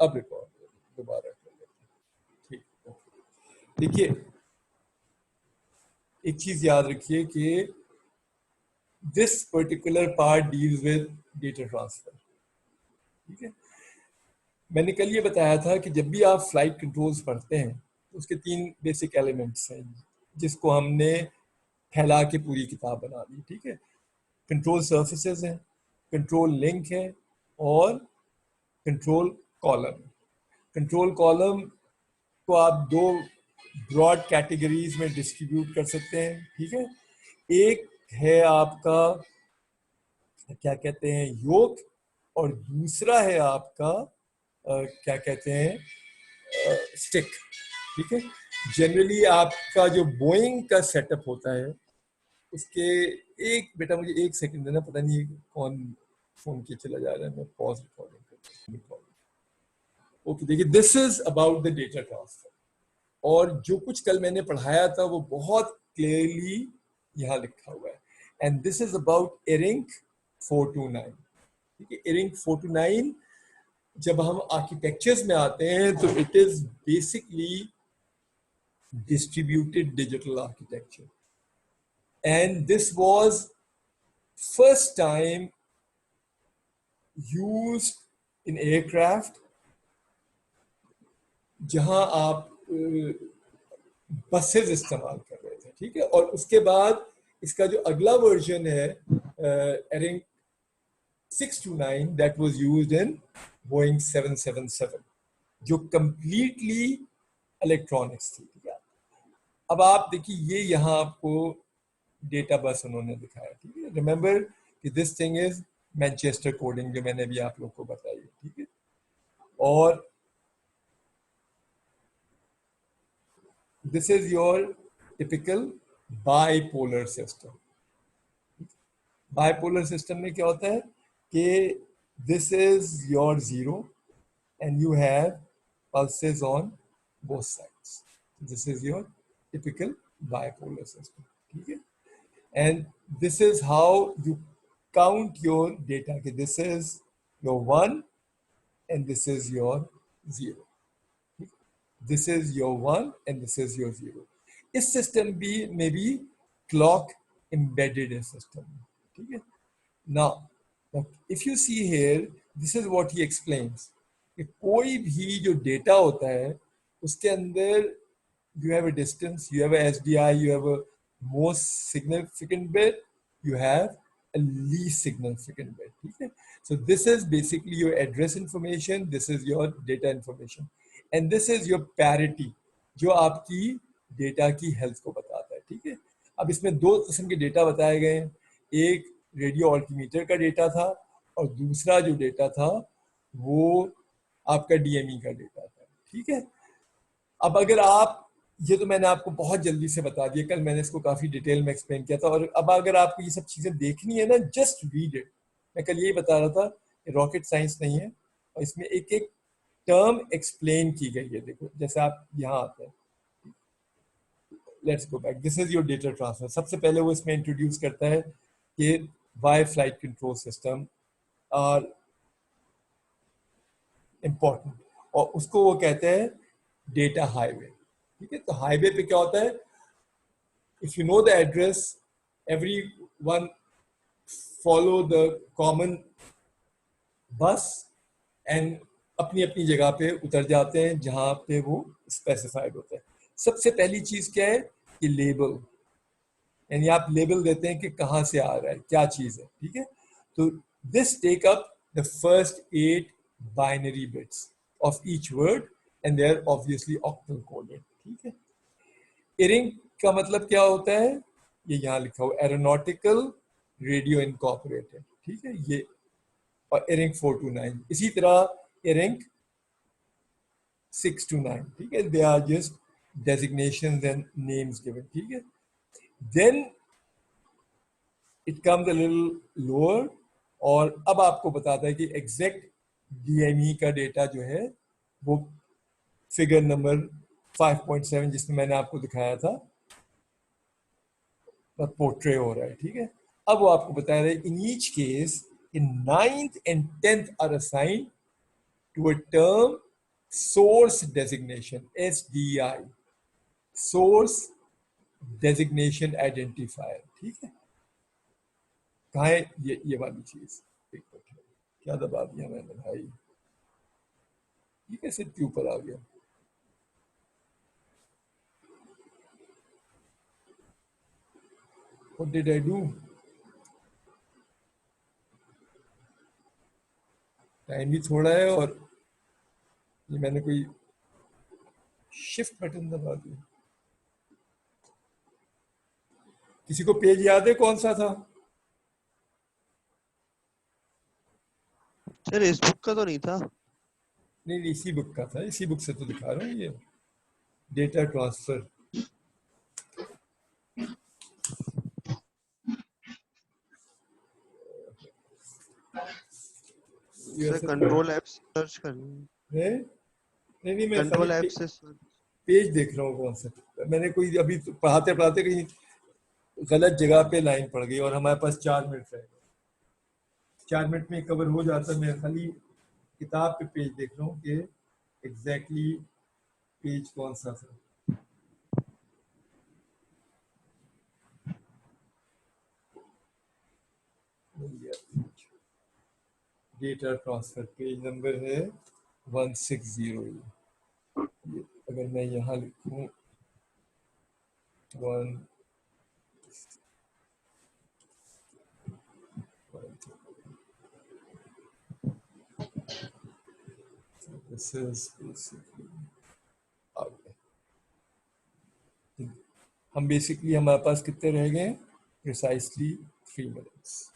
अब रिकॉर्ड दोबारा कर लेते हैं। ठीक, देखिए एक चीज याद रखिए कि this particular part deals with data transfer. ठीक है, मैंने कल ये बताया था कि जब भी आप फ्लाइट कंट्रोल्स पढ़ते हैं तो उसके 3 बेसिक एलिमेंट्स हैं जिसको हमने फैला के पूरी किताब बना दी। ठीक है, कंट्रोल सर्फेसेस हैं, कंट्रोल लिंक है और कंट्रोल कॉलम। कंट्रोल कॉलम को आप 2 ब्रॉड कैटेगरीज में डिस्ट्रीब्यूट कर सकते हैं। ठीक है, एक है आपका क्या कहते हैं योक, और दूसरा है आपका क्या कहते हैं स्टिक। ठीक है, जनरली आपका जो बोइंग का सेटअप होता है उसके एक बेटा मुझे 1 सेकंड देना, पता नहीं कौन फोन किए चला जा रहा है, मैं पॉज रिकॉर्डिंग कर। ओके, देखिए this is about the data transfer, और जो कुछ कल मैंने पढ़ाया था वो बहुत क्लियरली यहाँ लिखा हुआ है। एंड दिस इज अबाउट एरिंक 429। ठीक है, एरिंक 429 जब हम आर्किटेक्चर्स में आते हैं तो it is basically distributed digital architecture, and this was first time used in aircraft जहां आप बसेस इस्तेमाल कर रहे थे। ठीक है, और उसके बाद इसका जो अगला वर्जन है एरिंक 629 that was used in Boeing 777 जो कंप्लीटली इलेक्ट्रॉनिक्स थी। ठीक है, अब आप देखिए ये यहाँ आपको डेटा बस उन्होंने दिखाया। ठीक है, रिमेंबर कि this thing is Manchester coding जो मैंने भी आप लोग को बताई। ठीक है, और this is your typical bipolar system. Bipolar system में क्या होता है कि this is your 0 and you have pulses on both sides. This is your typical bipolar system. ठीक है, and this is how you count your data. Okay, this is your 1 and this is your 0. This is your 1 and this is your 0. इस system भी में भी clock embedded है system में। ठीक है, now if you see here, this is what he explains कि कोई भी जो डेटा होता है उसके अंदर you have a distance, you have a SDI, you have a most significant bit, you have a least significant bit. ठीक है, so this is basically your address information, this is your data information, and this is your parity जो आपकी data की health को बताता है। ठीक है, अब इसमें 2 किस्म के डेटा बताए गए हैं, एक रेडियो ऑल्टीमीटर का डेटा था और दूसरा जो डेटा था वो आपका डीएमई का डेटा था। ठीक है, अब अगर आप ये तो मैंने आपको बहुत जल्दी से बता दिया, कल मैंने इसको काफी डिटेल में एक्सप्लेन किया था, और अब अगर आपको ये सब चीजें देखनी है ना, जस्ट रीड इट। मैं कल यही बता रहा था कि रॉकेट साइंस नहीं है और इसमें एक एक टर्म एक्सप्लेन की गई है। देखो जैसे आप यहाँ आते हैं, let's go back, this is your data transfer. सबसे पहले वो इसमें इंट्रोड्यूस करता है कि why flight control system are important, और उसको वो कहते हैं डेटा हाईवे। ठीक है, तो हाईवे पे क्या होता है, if you know the address every one follow the common बस एंड अपनी अपनी जगह पे उतर जाते हैं जहां पे वो स्पेसिफाइड होता है। सबसे पहली चीज क्या है कि लेबल, यानी आप लेबल देते हैं कि कहां से आ रहा है, क्या चीज है। ठीक है, तो this take up the first 8 binary bits of each word and they are obviously octal coded. ठीक है, एरिंग का मतलब क्या होता है, ये यहाँ लिखा हुआ एरोनॉटिकल रेडियो इनकॉर्पोरेटेड। ठीक है, ये और एरिंग 429, इसी तरह एरिंग 629। ठीक है, they are just designations and names given. ठीक है, then it comes a little lower, और अब आपको बताता है कि एग्जैक्ट डीएमई का डेटा जो है वो फिगर नंबर 5.7 जिसमें मैंने आपको दिखाया था पोर्ट्रे हो रहा है। ठीक है, अब वो आपको बता रहे हैं in each case in 9th and 10th are assigned to a term source designation, SDI, source designation identifier. ठीक है, कहाँ है ये वाली चीज? एक मिनट, क्या दबा दिया मैंने भाई, ये कैसे इतने ऊपर आ गया? What did I do? Time भी थोड़ा है और ये मैंने कोई शिफ्ट बटन दबा दिया। किसी को पेज याद है कौन सा था? सर इस बुक का तो नहीं था। नहीं, इसी बुक का था, इसी बुक से तो दिखा रहा हूँ, ये data transfer. Sir control app से सर्च कर, नहीं, मैं खाली कंट्रोल ऐप से सर्च। पेज देख रहा हूँ कौन सा। मैंने कोई अभी तो पढ़ाते पढ़ाते कहीं गलत जगह पे लाइन पड़ गई और हमारे पास 4 मिनट रह गए। 4 मिनट में कवर हो जाता। मैं खाली किताब पे पेज देख रहा हूँ कि एग्जैक्टली पेज कौन सा था। डेटा ट्रांसफर पेज नंबर है 160। ये अगर मैं यहाँ लिखूँ 1 this is basically हम बेसिकली हमारे पास कितने रह गए? Precisely 3 minutes.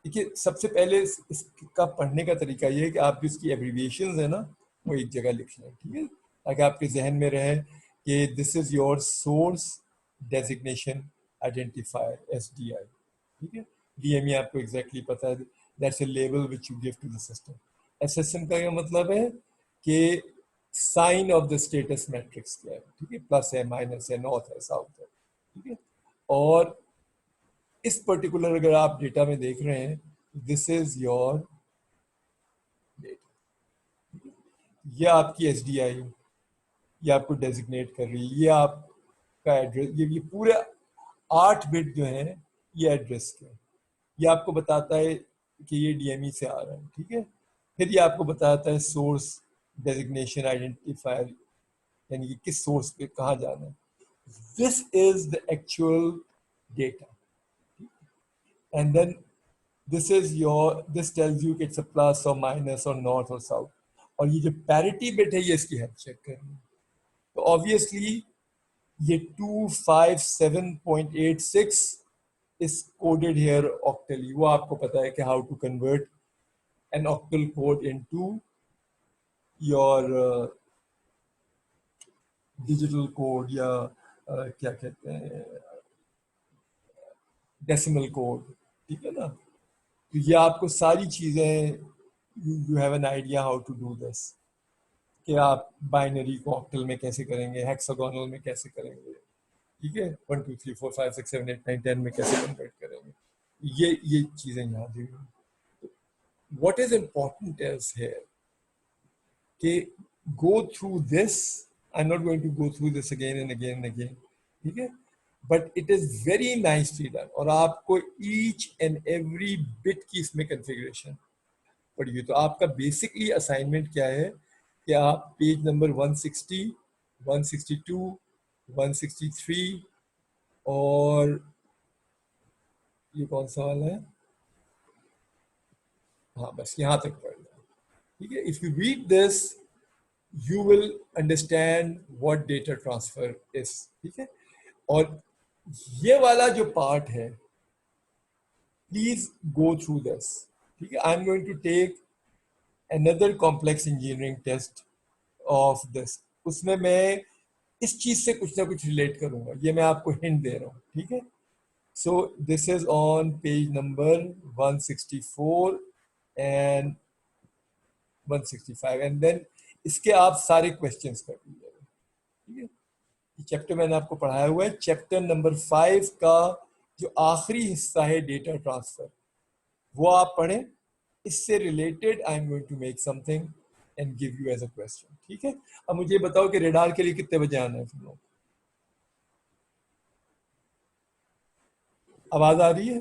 देखिए, सबसे पहले इसका पढ़ने का तरीका ये है कि आप इसकी एब्रीविएशंस है ना, वो एक जगह लिख लें, ठीक है, ताकि आपके जहन में रहे कि this is your source designation identifier, SDI। ठीक है, DME आपको एग्जैक्टली पता है, that's a label which you give to the system. SSM का ये मतलब है कि sign of the status matrix क्या है, ठीक है, प्लस है, माइनस है, नॉर्थ है, साउथ है, ठीक है। और इस पर्टिकुलर अगर आप डेटा में देख रहे हैं, दिस इज योर डेटा, ये आपकी SDI, ये आपको डेजिग्नेट कर रही है, ये आपका एड्रेस, ये पूरे 8 बिट जो है ये एड्रेस के, ये आपको बताता है कि ये DME से आ रहा है, ठीक है। फिर ये आपको बताता है सोर्स डेजिग्नेशन आइडेंटिफायर, यानी कि किस सोर्स पे कहाँ जाना है। This is the actual data, and then this tells you कि it's a plus or minus or north or south। और ये जो पैरिटी बिट है ये इसकी हेल्प चेक करनी है। तो ऑब्वियसली ये 257.86 is coded here octally। वो आपको पता है कि how to convert an octal code into your digital code या क्या कहते हैं डेसिमल कोड, ठीक है ना। तो ये आपको सारी चीज़ें, you have an idea how to do this, कि आप बाइनरी को ऑक्टल में कैसे करेंगे, हेक्सागोनल में कैसे करेंगे, ठीक है, 1 2 3 4 5 6 7 8 9 10 में कैसे कन्वर्ट करेंगे, ये चीज़ें यहाँ दी हुई। What is important is here कि go through this, I'm not going to go through this again and again and again, ठीक है, but it is very nicely done। और आपको each and every bit की इसमें configuration पढ़िए। तो आपका बेसिकली असाइनमेंट क्या है कि आप पेज नंबर 160, 162, 163 और ये कौन सा वाला है, हाँ बस यहाँ तक पढ़ना, ठीक है। If you read this you will understand what data transfer is, ठीक है। और ये वाला जो पार्ट है, प्लीज गो थ्रू दिस, ठीक है। I am going to take another complex engineering test of this, उसमें मैं इस चीज से कुछ ना कुछ रिलेट करूंगा, ये मैं आपको हिंट दे रहा हूँ, ठीक है। So this is on page number 164 and 165 and then इसके आप सारे क्वेश्चंस कर लीजिएगा, ठीक है। चैप्टर मैंने आपको पढ़ाया हुआ है, चैप्टर नंबर 5 का जो आखिरी हिस्सा है डेटा ट्रांसफर, वो आप पढ़ें, इससे related I am going to make something and give you as a question, ठीक है? अब मुझे बताओ कि रेडार के लिए कितने बजे आना है तुम लोग? आवाज आ रही है?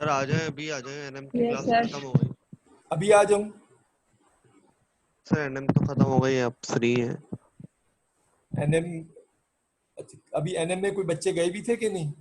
सर आ जाए, अभी आ जाए, एनएम की Yes, क्लास sir. खत्म हो गई। अभी आ जाऊं? सर एनएम तो खत्म हो गई, अब फ्री है। एनएम, अच्छा, अभी एनएम में कोई बच्चे गए भी थे कि नहीं?